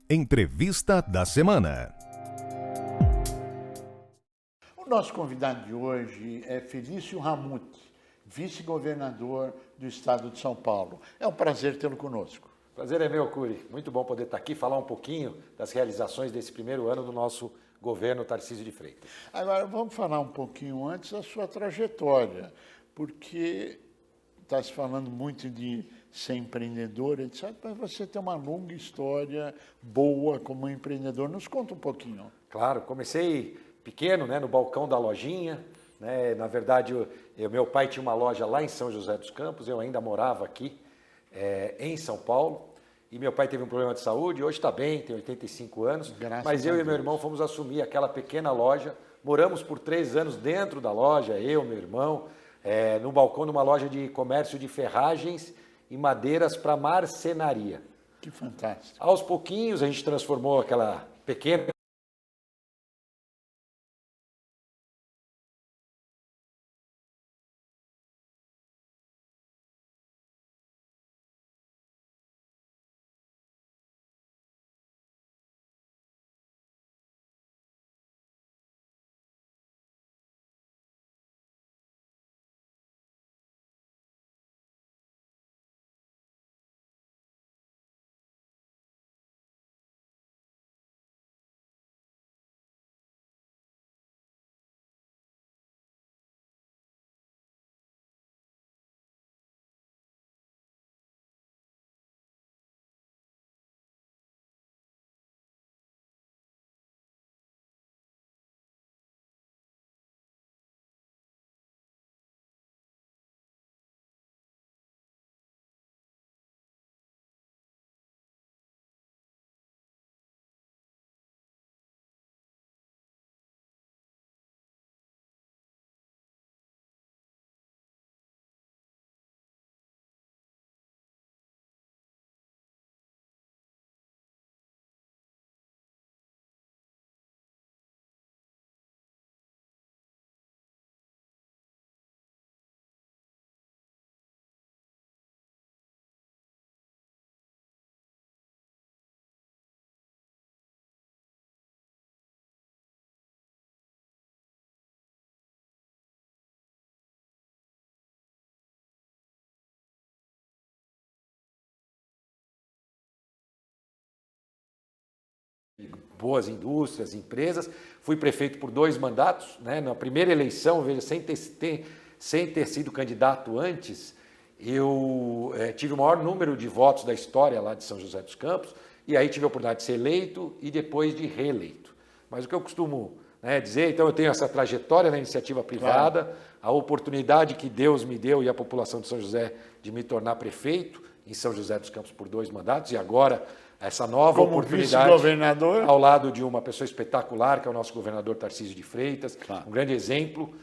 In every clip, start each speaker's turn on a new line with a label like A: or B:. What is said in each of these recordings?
A: Entrevista da semana.
B: O nosso convidado de hoje é Felício Ramute, vice-governador do estado de São Paulo. É um prazer tê-lo conosco.
C: Prazer é meu, Cury. Muito bom poder estar aqui e falar um pouquinho das realizações desse primeiro ano do nosso governo Tarcísio de Freitas.
B: Agora, vamos falar um pouquinho antes da sua trajetória, porque está se falando muito de ser empreendedor, etc., mas você tem uma longa história boa como empreendedor. Nos conta um pouquinho.
C: Claro, comecei pequeno, no balcão da lojinha. Na verdade, meu pai tinha uma loja lá em São José dos Campos, eu ainda morava aqui em São Paulo, e meu pai teve um problema de saúde, hoje está bem, tem 85 anos, mas eu e meu irmão fomos assumir aquela pequena loja, moramos por 3 anos dentro da loja, eu, meu irmão, no balcão de uma loja de comércio de ferragens e madeiras para marcenaria.
B: Que fantástico.
C: Aos pouquinhos a gente transformou aquela pequena boas indústrias, empresas. Fui prefeito por 2 mandatos, Na primeira eleição, veja, sem ter sido candidato antes, eu tive o maior número de votos da história lá de São José dos Campos, e aí tive a oportunidade de ser eleito e depois de reeleito. Mas o que eu costumo dizer, então eu tenho essa trajetória na iniciativa privada, claro, a oportunidade que Deus me deu e a população de São José de me tornar prefeito em São José dos Campos por 2 mandatos, e agora essa nova
B: como
C: oportunidade
B: vice-governador,
C: ao lado de uma pessoa espetacular, que é o nosso governador Tarcísio de Freitas, claro, um grande exemplo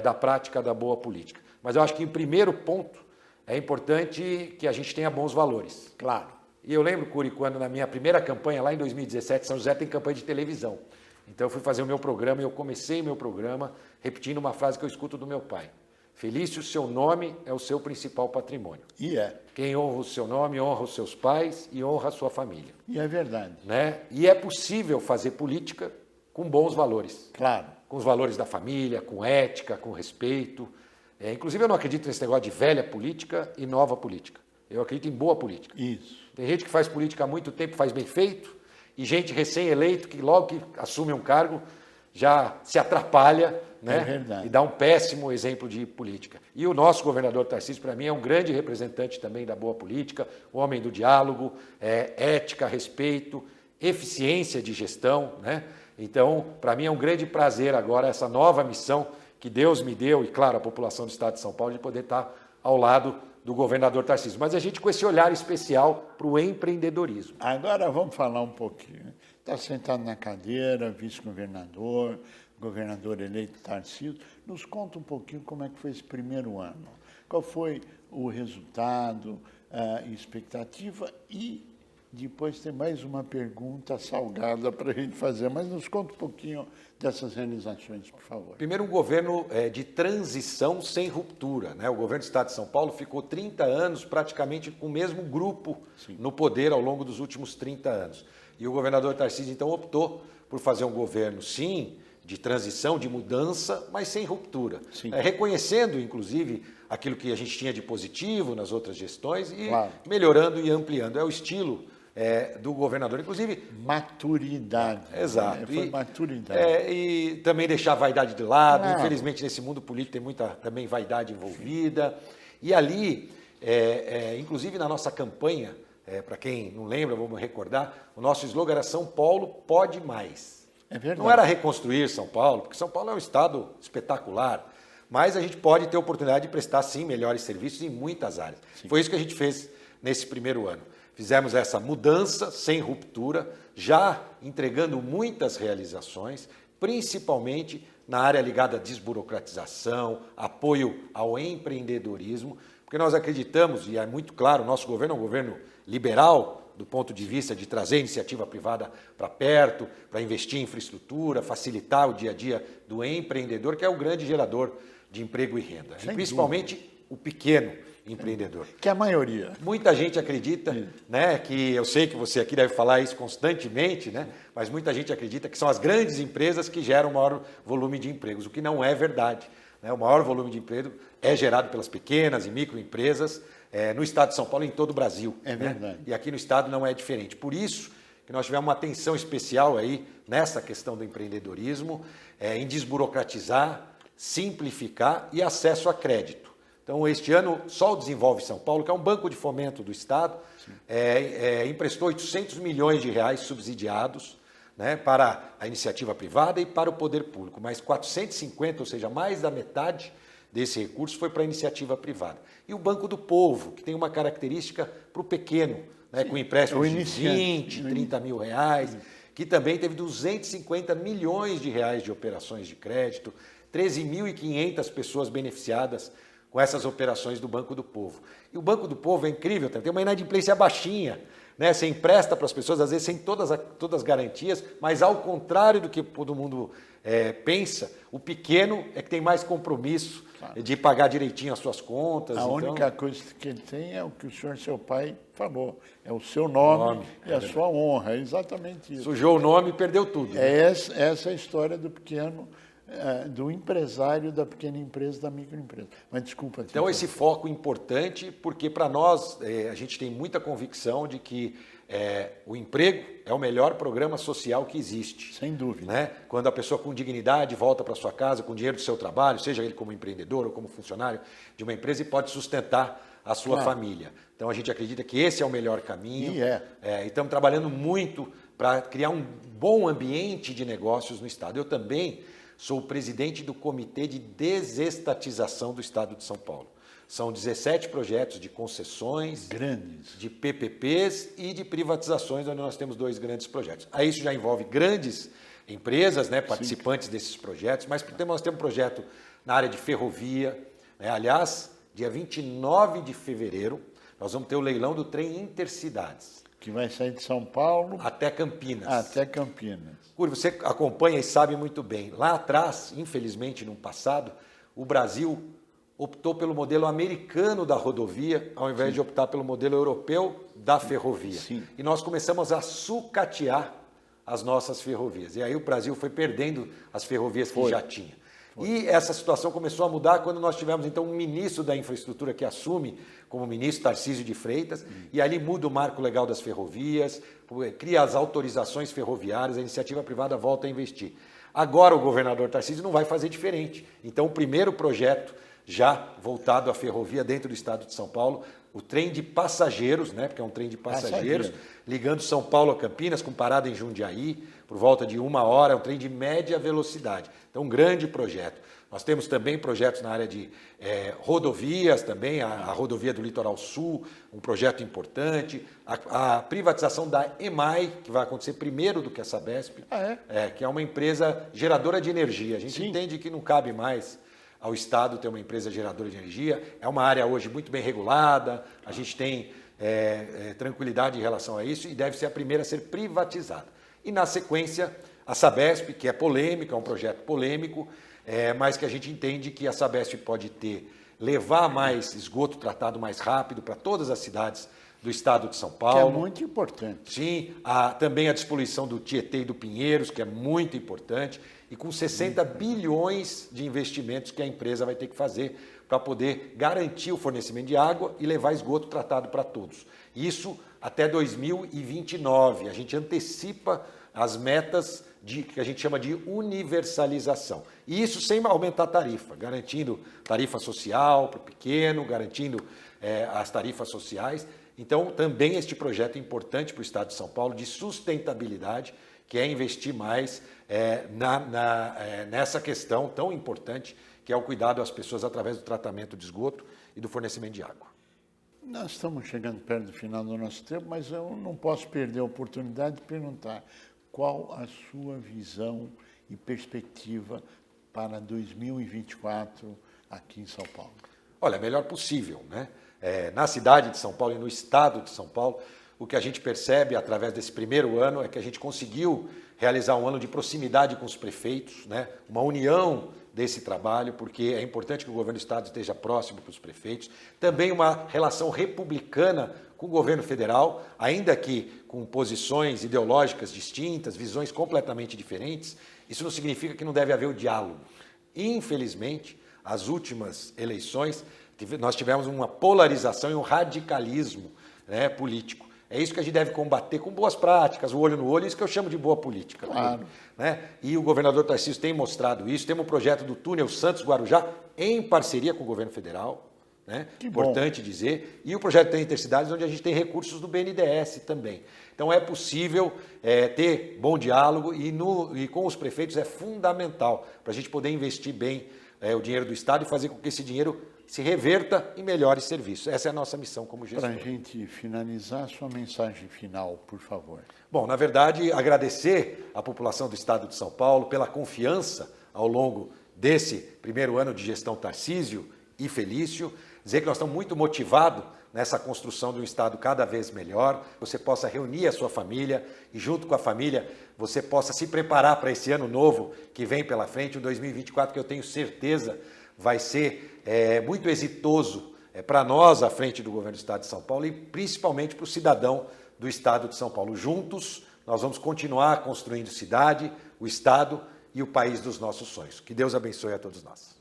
C: da prática da boa política. Mas eu acho que, em primeiro ponto, é importante que a gente tenha bons valores.
B: Claro.
C: E eu lembro, Cury, quando na minha primeira campanha, lá em 2017, São José tem campanha de televisão. Então eu fui fazer o meu programa e eu comecei o meu programa repetindo uma frase que eu escuto do meu pai. Felício, seu nome é o seu principal patrimônio.
B: E é.
C: Quem honra o seu nome, honra os seus pais e honra a sua família.
B: E é verdade.
C: E é possível fazer política com bons valores.
B: Claro.
C: Com os valores da família, com ética, com respeito. Inclusive, eu não acredito nesse negócio de velha política e nova política. Eu acredito em boa política.
B: Isso.
C: Tem gente que faz política há muito tempo, faz bem feito, e gente recém-eleito que logo que assume um cargo já se atrapalha, e dá um péssimo exemplo de política. E o nosso governador Tarcísio, para mim, é um grande representante também da boa política, o homem do diálogo, ética, respeito, eficiência de gestão. Então, para mim é um grande prazer agora essa nova missão que Deus me deu, e claro, a população do estado de São Paulo, de poder estar ao lado do governador Tarcísio. Mas a gente com esse olhar especial para o empreendedorismo.
B: Agora vamos falar um pouquinho. Está sentado na cadeira, vice-governador, governador eleito Tarcísio. Nos conta um pouquinho como é que foi esse primeiro ano. Qual foi o resultado, a expectativa e Depois tem mais uma pergunta salgada para a gente fazer, mas nos conta um pouquinho dessas realizações, por favor.
C: Primeiro, um governo de transição sem ruptura, né? O governo do Estado de São Paulo ficou 30 anos praticamente com o mesmo grupo no poder ao longo dos últimos 30 anos. E o governador Tarcísio, então, optou por fazer um governo, sim, de transição, de mudança, mas sem ruptura. Reconhecendo, inclusive, aquilo que a gente tinha de positivo nas outras gestões e melhorando e ampliando. É o estilo do governador, inclusive...
B: Maturidade.
C: Exato.
B: Foi maturidade.
C: E também deixar a vaidade de lado. Infelizmente, nesse mundo político tem muita também vaidade envolvida. E ali, inclusive na nossa campanha, para quem não lembra, vamos recordar, o nosso slogan era São Paulo pode mais.
B: É verdade.
C: Não era reconstruir São Paulo, porque São Paulo é um estado espetacular, mas a gente pode ter oportunidade de prestar, sim, melhores serviços em muitas áreas. Foi isso que a gente fez nesse primeiro ano. Fizemos essa mudança sem ruptura, já entregando muitas realizações, principalmente na área ligada à desburocratização, apoio ao empreendedorismo, porque nós acreditamos, e é muito claro, o nosso governo é um governo liberal, do ponto de vista de trazer iniciativa privada para perto, para investir em infraestrutura, facilitar o dia a dia do empreendedor, que é o grande gerador de emprego e renda, e principalmente o pequeno empreendedor.
B: Que é a maioria.
C: Muita gente acredita, né, que eu sei que você aqui deve falar isso constantemente, né, mas muita gente acredita que são as grandes empresas que geram o maior volume de empregos, o que não é verdade. Né? O maior volume de emprego é gerado pelas pequenas e microempresas no estado de São Paulo e em todo o Brasil.
B: É verdade.
C: E aqui no estado não é diferente. Por isso que nós tivemos uma atenção especial aí nessa questão do empreendedorismo, em desburocratizar, simplificar e acesso a crédito. Então, este ano, só o Desenvolve São Paulo, que é um banco de fomento do Estado, emprestou 800 milhões de reais subsidiados, né, para a iniciativa privada e para o poder público, mas 450, ou seja, mais da metade desse recurso foi para a iniciativa privada. E o Banco do Povo, que tem uma característica para o pequeno, né, com empréstimos de 20, 30 mil reais, que também teve 250 milhões de reais de operações de crédito, 13.500 pessoas beneficiadas com essas operações do Banco do Povo. E o Banco do Povo é incrível, tem uma inadimplência baixinha, né? Você empresta para as pessoas, às vezes sem todas as garantias, mas ao contrário do que todo mundo pensa, o pequeno é que tem mais compromisso de pagar direitinho as suas contas.
B: A única coisa que ele tem é o que o senhor, seu pai, falou, é o seu nome e a sua honra, é exatamente isso.
C: Sujou o nome e perdeu tudo.
B: Essa é a história do pequeno, do empresário, da pequena empresa, da microempresa. Mas desculpa.
C: Então, esse foco importante, porque para nós, a gente tem muita convicção de que o emprego é o melhor programa social que existe.
B: Sem dúvida.
C: Né? Quando a pessoa com dignidade volta para sua casa, com dinheiro do seu trabalho, seja ele como empreendedor ou como funcionário de uma empresa, e pode sustentar a sua família. Então, a gente acredita que esse é o melhor caminho. E estamos trabalhando muito para criar um bom ambiente de negócios no Estado. Eu também sou o presidente do Comitê de Desestatização do Estado de São Paulo. São 17 projetos de concessões,
B: grandes,
C: de PPPs e de privatizações, onde nós temos 2 grandes projetos. Aí isso já envolve grandes empresas, né, participantes desses projetos, mas nós temos um projeto na área de ferrovia. Né? Aliás, dia 29 de fevereiro, nós vamos ter o leilão do trem Intercidades.
B: Que vai sair de São Paulo
C: até Campinas.
B: Até Campinas.
C: Você acompanha e sabe muito bem. Lá atrás, infelizmente, no passado, o Brasil optou pelo modelo americano da rodovia, ao invés de optar pelo modelo europeu da ferrovia. E nós começamos a sucatear as nossas ferrovias. E aí o Brasil foi perdendo as ferrovias que já tinha. E essa situação começou a mudar quando nós tivemos, então, um ministro da infraestrutura que assume como ministro Tarcísio de Freitas, e ali muda o marco legal das ferrovias, cria as autorizações ferroviárias, a iniciativa privada volta a investir. Agora o governador Tarcísio não vai fazer diferente. Então, o primeiro projeto já voltado à ferrovia dentro do estado de São Paulo, o trem de passageiros, né, porque é um trem de passageiros, ligando São Paulo a Campinas, com parada em Jundiaí, por volta de 1 hora, é um trem de média velocidade. Então, um grande projeto. Nós temos também projetos na área de rodovias, também a rodovia do Litoral Sul, um projeto importante, a privatização da EMAI, que vai acontecer primeiro do que a Sabesp, que é uma empresa geradora de energia. A gente entende que não cabe mais ao Estado ter uma empresa geradora de energia, é uma área hoje muito bem regulada, a gente tem tranquilidade em relação a isso e deve ser a primeira a ser privatizada. E na sequência, a Sabesp, que é polêmica, é um projeto polêmico, mas que a gente entende que a Sabesp pode levar mais esgoto tratado mais rápido para todas as cidades do estado de São Paulo.
B: Que é muito importante.
C: Sim, também a despoluição do Tietê e do Pinheiros, que é muito importante, e com 60 bilhões de investimentos que a empresa vai ter que fazer para poder garantir o fornecimento de água e levar esgoto tratado para todos. Isso até 2029. A gente antecipa as metas que a gente chama de universalização. E isso sem aumentar a tarifa, garantindo tarifa social para o pequeno, garantindo as tarifas sociais. Então, também este projeto é importante para o Estado de São Paulo de sustentabilidade, que é investir mais nessa questão tão importante, que é o cuidado às pessoas através do tratamento de esgoto e do fornecimento de água.
B: Nós estamos chegando perto do final do nosso tempo, mas eu não posso perder a oportunidade de perguntar qual a sua visão e perspectiva para 2024 aqui em São Paulo.
C: Olha, melhor possível, né? Na cidade de São Paulo e no estado de São Paulo, o que a gente percebe através desse primeiro ano é que a gente conseguiu realizar um ano de proximidade com os prefeitos, né? Uma união desse trabalho, porque é importante que o governo do estado esteja próximo para os prefeitos. Também uma relação republicana com o governo federal, ainda que com posições ideológicas distintas, visões completamente diferentes. Isso não significa que não deve haver o diálogo. Infelizmente, as últimas eleições, nós tivemos uma polarização e um radicalismo, né, político. É isso que a gente deve combater com boas práticas, o olho no olho, isso que eu chamo de boa política.
B: Claro.
C: Né? E o governador Tarcísio tem mostrado isso. Temos um projeto do túnel Santos-Guarujá em parceria com o governo federal, né? Importante dizer. E o projeto tem Intercidades, onde a gente tem recursos do BNDES também. Então é possível ter bom diálogo e com os prefeitos é fundamental para a gente poder investir bem o dinheiro do Estado e fazer com que esse dinheiro se reverta em melhores serviços. Essa é a nossa missão como gestor.
B: Para a gente finalizar, sua mensagem final, por favor.
C: Bom, na verdade, agradecer à população do Estado de São Paulo pela confiança ao longo desse primeiro ano de gestão Tarcísio e Felício, dizer que nós estamos muito motivados nessa construção de um Estado cada vez melhor, você possa reunir a sua família e junto com a família você possa se preparar para esse ano novo que vem pela frente, o 2024, que eu tenho certeza vai ser muito exitoso para nós à frente do governo do Estado de São Paulo e principalmente para o cidadão do Estado de São Paulo. Juntos, nós vamos continuar construindo cidade, o Estado e o país dos nossos sonhos. Que Deus abençoe a todos nós.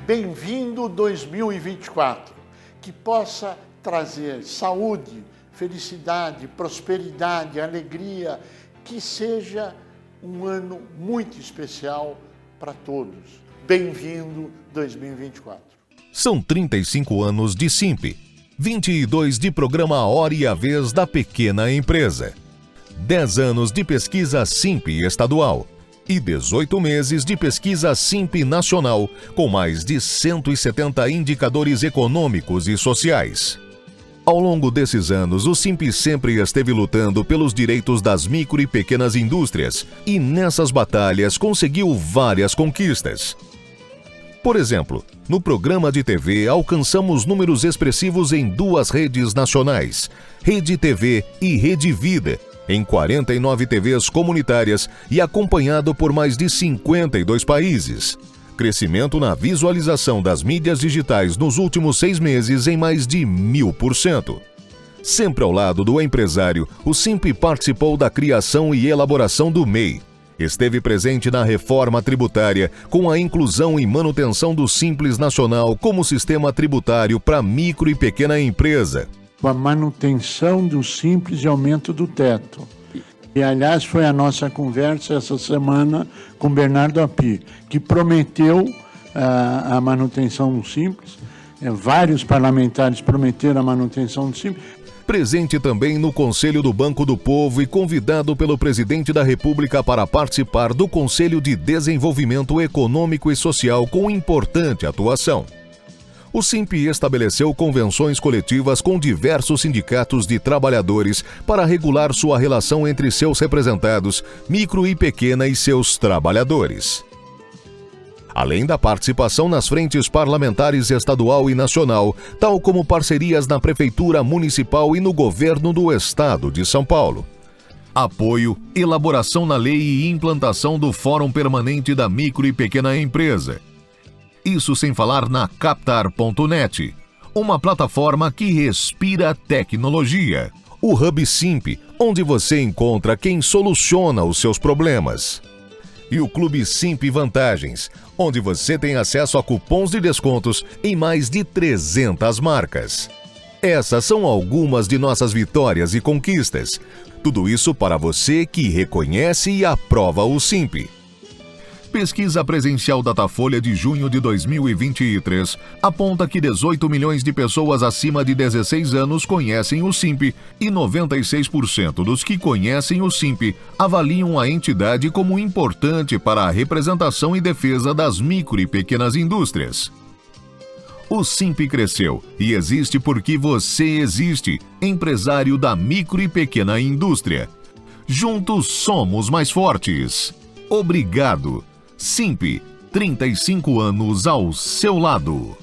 B: Bem-vindo 2024, que possa trazer saúde, felicidade, prosperidade, alegria, que seja um ano muito especial para todos. Bem-vindo 2024.
A: São 35 anos de Simp, 22 de programa Hora e a Vez da Pequena Empresa, 10 anos de pesquisa Simp estadual e 18 meses de pesquisa Simp nacional, com mais de 170 indicadores econômicos e sociais. Ao longo desses anos, o Simp sempre esteve lutando pelos direitos das micro e pequenas indústrias e nessas batalhas conseguiu várias conquistas. Por exemplo, no programa de TV alcançamos números expressivos em 2 redes nacionais, Rede TV e Rede Vida, em 49 TVs comunitárias e acompanhado por mais de 52 países. Crescimento na visualização das mídias digitais nos últimos 6 meses em mais de 1000%. Sempre ao lado do empresário, o Simp participou da criação e elaboração do MEI. Esteve presente na reforma tributária, com a inclusão e manutenção do Simples Nacional como sistema tributário para micro e pequena empresa.
B: Com a manutenção do Simples e aumento do teto. E, aliás, foi a nossa conversa essa semana com Bernardo Api, que prometeu a manutenção do Simples. Vários parlamentares prometeram a manutenção do Simples.
A: Presente também no Conselho do Banco do Povo e convidado pelo presidente da República para participar do Conselho de Desenvolvimento Econômico e Social com importante atuação. O Simp estabeleceu convenções coletivas com diversos sindicatos de trabalhadores para regular sua relação entre seus representados, micro e pequena e seus trabalhadores. além da participação nas frentes parlamentares estadual e nacional, tal como parcerias na Prefeitura Municipal e no Governo do Estado de São Paulo. Apoio, elaboração na lei e implantação do Fórum Permanente da Micro e Pequena Empresa. Isso sem falar na Captar.net, uma plataforma que respira tecnologia. O Hub Simp, onde você encontra quem soluciona os seus problemas. E o Clube Simp Vantagens, onde você tem acesso a cupons de descontos em mais de 300 marcas. Essas são algumas de nossas vitórias e conquistas. Tudo isso para você que reconhece e aprova o Simp. Pesquisa presencial Datafolha de junho de 2023 aponta que 18 milhões de pessoas acima de 16 anos conhecem o Simp e 96% dos que conhecem o Simp avaliam a entidade como importante para a representação e defesa das micro e pequenas indústrias. O Simp cresceu e existe porque você existe, empresário da micro e pequena indústria. Juntos somos mais fortes. Obrigado. Simp, 35 anos ao seu lado.